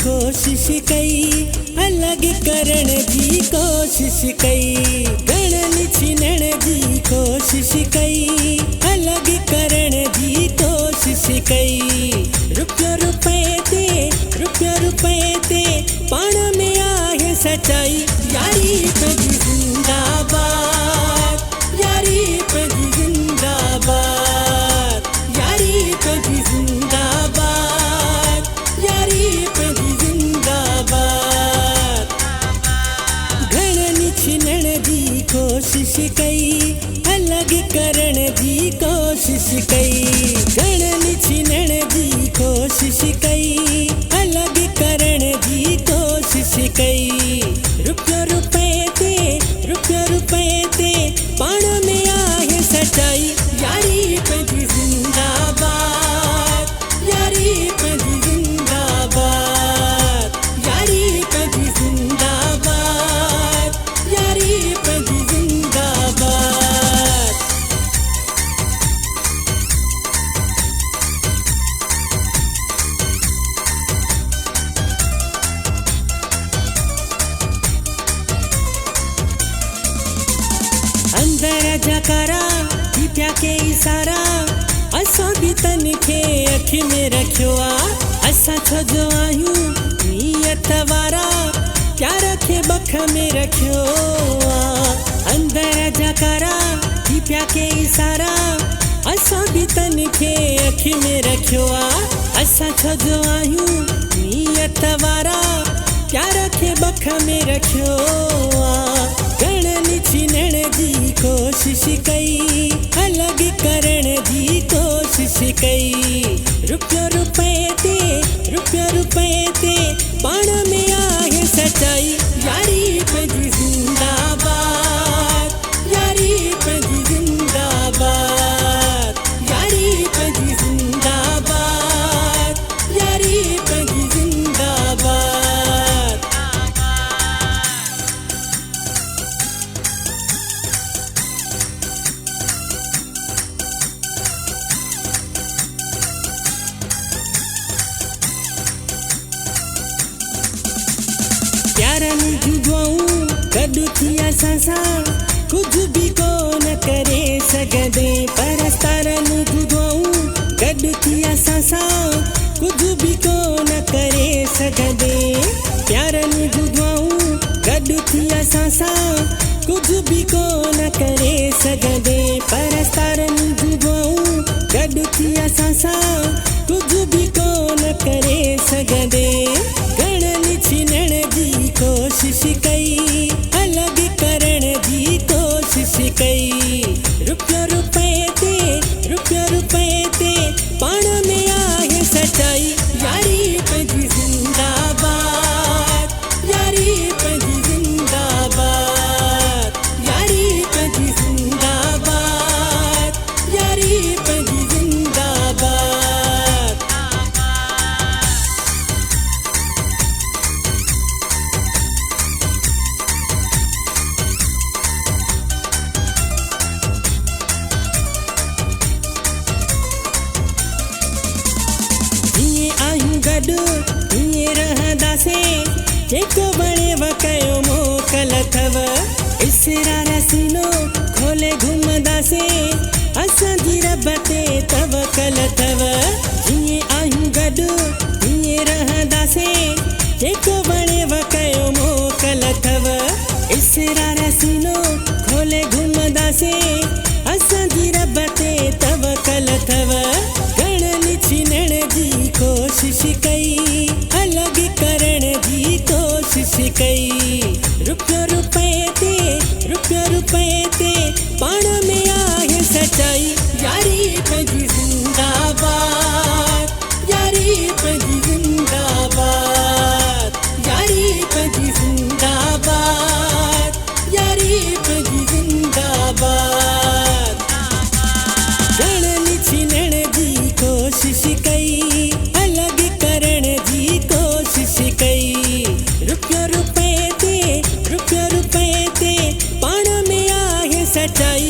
कोशिश कई, अलग करण जी कोशिश कई। गणन छिनण जी कोशिश कई, अलग करण जी कोशिश कई। रुपयो रुपए ते पाण में आहे सच्चाई। यारी पंहिंजी जिंदाबाद, यारी पंहिंजी जिंदाबाद, यारी पंहिंजी जिंदाबाद, यारी पंहिंजी जिंदाबाद। गणन छिनण जी कोशिश कई, अलग करण जी कोशिश कई। गणन छिनण जी कोशिश कई, अलग करण जी कोशिश कई। रुपयो रुपए ते पाण में आहे सच्चाई। यारी पंहिंजी जिंदाबाद, यारी पंहिंजी जिंदाबाद, यारी पंहिंजी जिंदाबाद, यारी पंहिंजी जिंदाबाद। अंदर जकारा थी पिया के इशारा, असां भी तन खे अखि में रखियो आ। असां छो जो आहियूं नियत वारा, प्यार खे बख में रखियो आ। अंदर जकारा थी पिया के इशारा, असां भी तन खे अखि में रखियो आ। असां छो जो आहियूं नियत वारा, प्यार खे बख में रखियो आ। गणन छिनण जी कोशिश कई, अलग करण जी कोशिश कई। रुपयो रुपए ते पाण में आहे सच्चाई। यारी पंहिंजी जिंदाबाद, यारी पंहिंजी जिंदाबाद, यारी पंहिंजी जिंदाबाद, यारी पंहिंजी जिंदाबाद। प्यारनि जूं दुआऊं गॾु थी असां सां, कुझु बि कोन करे सघंदे। परस्तारनि जूं दुआऊं गॾु थी असां सां, कुझु बि कोन करे सघंदे। प्यारनि जूं दुआऊं गॾु थी असां सां, कुझु बि कोन करे सघंदे। परस्तारनि जूं दुआऊं गॾु थी असां सां, कुझु बि कोन करे सघंदे। गणन छिनण जी कोशिश कई, अलग करण जी कोशिश कई। रुपयो रुपए ते पाण में आहे सच्चाई। यारी पंहिंजी जिंदाबाद, यारी पंहिंजी जिंदाबाद, यारी पंहिंजी जिंदाबाद, यारी पंहिंजी जिंदाबाद। गॾु हीअं रहंदासीं, जेको बणेव कयो मोकल अथव। इसरार सीनो खोले घुमंदासीं, असांजी रब ते तवकल अथव। जीअं आहियूं गॾु हीअं रहंदासीं, जेको बणेव कयो मोकल अथव। इसरार सीनो खोले घुमंदासीं, असांजी रब ते तवकल अथव। गणन छिनण जी कोशिश कई, अलग करण जी कोशिश कई। रुपयो रुपए ते पाण में आहे सच्चाई। यारी पंहिंजी जिंदाबाद, यारी पंहिंजी जिंदाबाद, यारी पंहिंजी जिंदाबाद, यारी पंहिंजी जिंदाबाद। गणन छिनण जी कोशिश कई, अलग करण जी कोशिश कई। रुपयो रुपए ते पाण में आहे सच्चाई।